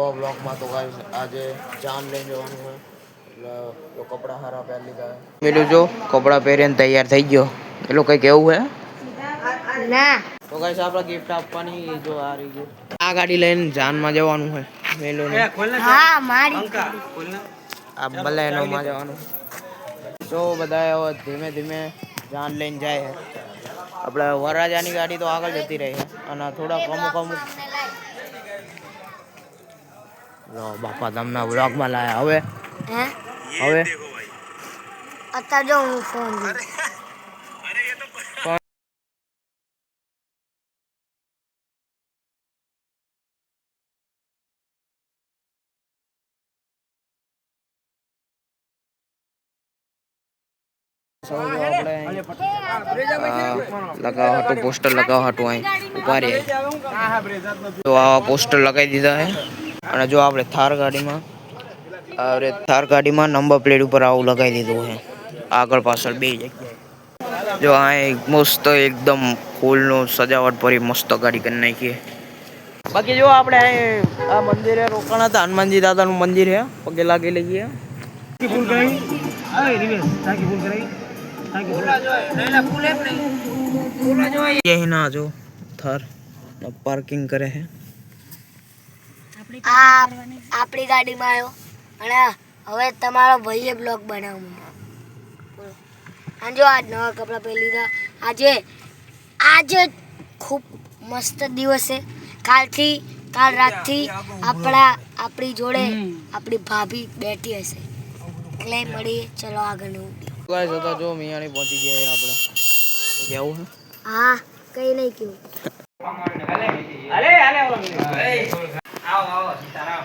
નવા બ્લોગમાં. તો ગાઈસ આજે જાન લઈને જવાનું હોય એટલે જો કપડાં સારા પહેરી લીધા હે. પેલું જો કપડાં પહેરીને તૈયાર થઈ ગયો. પેલું કંઈ કેવું હે ના. તો ગાઈસ આપણે ગિફ્ટ આપવાની જો આ રહી ગઈ. આ ગાડી લઈને જાનમાં જવાનું હોય મેલું ને. હા મારી આ બલેનોમાં જવાનું. તો બધા હવે ધીમે ધીમે જાન લઈને જાય છે. આપણે વરરાજાની ગાડી તો આગળ જતી રહી છે અને થોડાક અમુક લો બાપા તમને વ્લોગમાં લાયા હવે અત્યારે જો હું ફોન લગાવવા હતું પોસ્ટર લગાવવા હતું અહીં ઉભા રહ્યા. તો આવા પોસ્ટર લગાવી દીધા છે અને જો આપણે થાર ગાડીમાં નંબર પ્લેટ ઉપર આવું લગાવી દીધું છે આગળ પાછળ બે જગ્યાએ. જો આ મસ્ત એકદમ ફૂલનું સજાવટ ભરી મસ્ત ગાડી કરી નાખી. બાકી જો આપણે આ મંદિરે રોકાણા હતા હનુમાનજી દાદાનું મંદિર છે પગે લાગી લઈએ. ના જો થાર પાર્કિંગ કરે છે. આપણી ગાડીમાં આવ્યો અને હવે તમારો ભાઈએ બ્લોગ બનાવવું. જો આજ નવા કપડાં પહેરી લીધા. આજે ખૂબ મસ્ત દિવસ છે. કાલ રાતથી આપણી જોડે આપણી ભાભી બેઠી હશે એટલે મળીએ. ચલો આગળનું ગાઈસ હતા જો મિયાણી પહોંચી ગયા આપણે. તો કેવું છે? હા કઈ નહીં કેવું. આવો સીતારામ.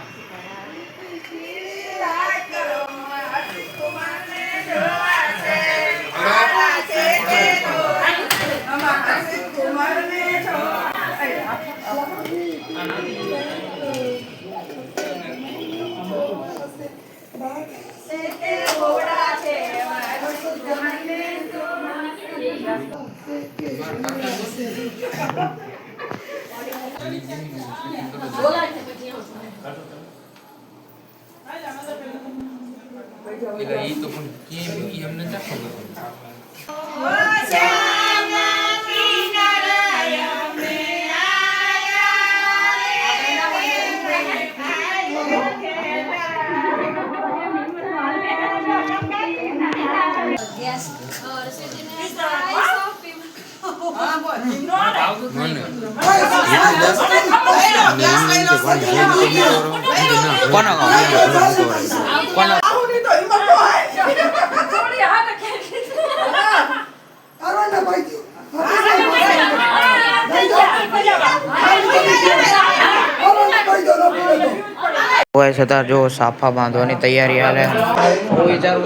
છતાં જો સાફા બાંધવાની તૈયારી હાલે. હું વિચારું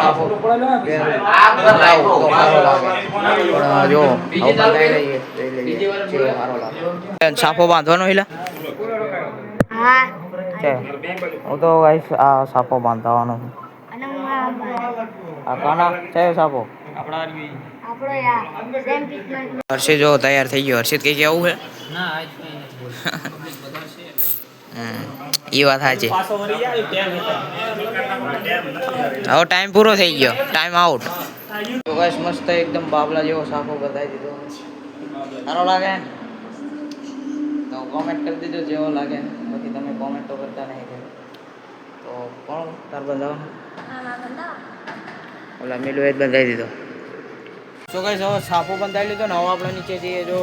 સાફો જો સાફો બાંધવાનો હિલા. હું તો ગાઈસ આ સાફો બાંધવાનો. આ કાના છે સાફો. હર્ષિત જો તૈયાર થઈ ગયો. હર્ષિત કઈ આવું છે એ વાત સાચી. હવે ટાઈમ પૂરો થઈ ગયો. Time out. તો ગાઈસ મસ્ત એકદમ બાબલા જેવો સાફો બતાવી દીધો. સારો લાગે તો કોમેન્ટ કરી દીધો જેવો લાગે. બાકી તમે કોમેન્ટ તો કરતા નહીં. તો કોણ તાર બંધાવવાનો ઓલા મિલું એ જ બંધાવી દીધો. તો ગાઈસ હવે સાફો બંધાવી લીધો ને હવે આપણે નીચે જઈએ. જો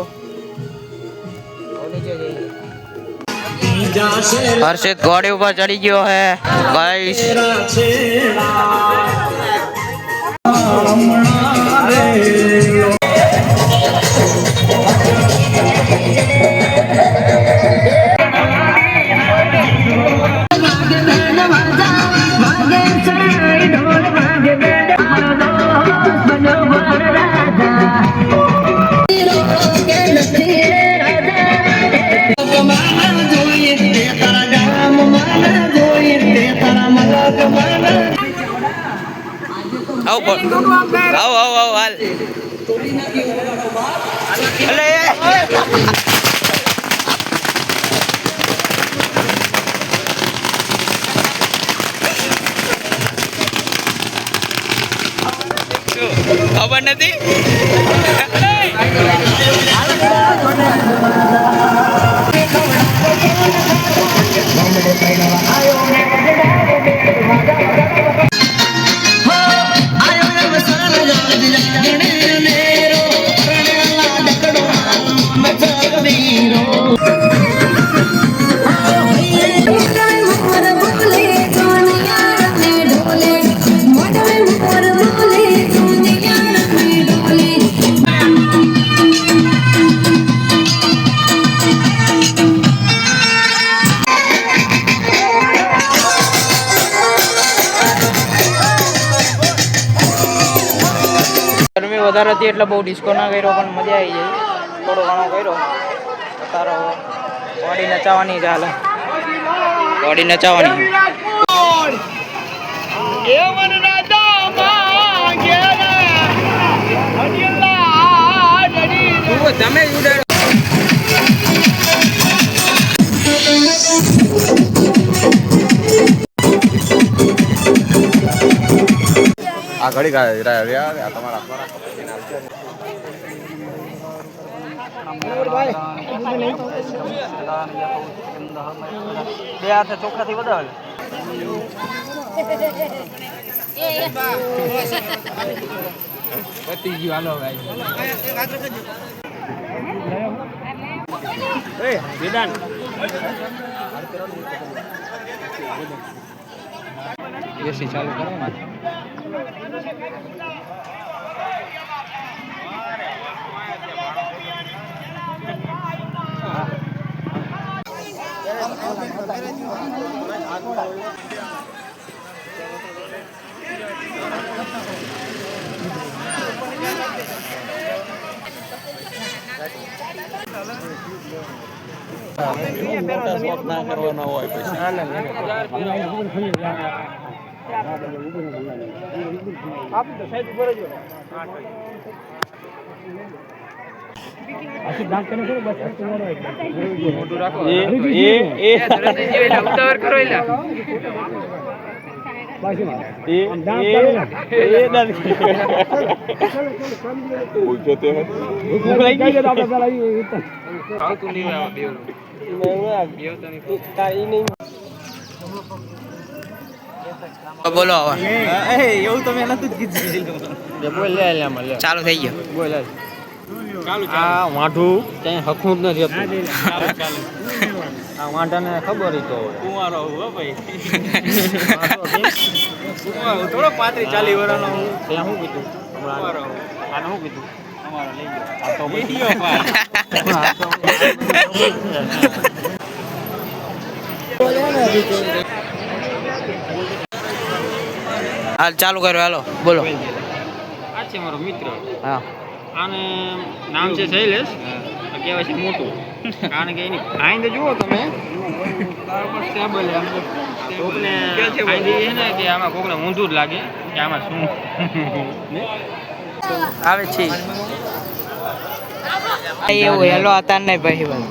નીચે જઈએ. હર્ષિત ઘોડી ઉપર ચડી ગયો હે ગાઈસ. આવો હાલ. ખબર નથી. ગરમી વધારે હતી એટલે બહુ ડિસ્કો ના કર્યો, પણ મજા આવી જાય. થોડો ઘણો કર્યો. તારો બોડી નચાવવાની ચાલે, બોડી નચાવવાની. તમે આ ઘડી રહ્યા તમારા બે હાથે ચોખાથી વધારે પતી ગયું. હાલો ભાઈ એસી ચાલુ કરો ને. કરવાના હોય બોલો હવે એવું તમે નતું જ કીધું. બોલ ચાલુ થઈ ગયો. બોલ આ વાંઢું ત્યાં હકવું જ નથી હતું. આ વાંઢાને ખબર તો કુંવારો ભાઈ થોડો 35-40 વર્ષનો ત્યાં શું કીધું આને શું કીધું અમારો લઈ ગયો આ તો વિડિયો હાલ ચાલુ કર્યો. હાલો બોલો. આ છે મારો મિત્ર. હા આને નામ છે શૈલેષ. કહેવાય છે મોટું, કારણ કે એની આઈંદ જુઓ તમે કોકને આઈંદ છે ને કે આમાં કોકને ઊંધું જ લાગે કે આમાં શું આવે છે એવું. હેલો હતા નહીં ભાઈ ભાઈ.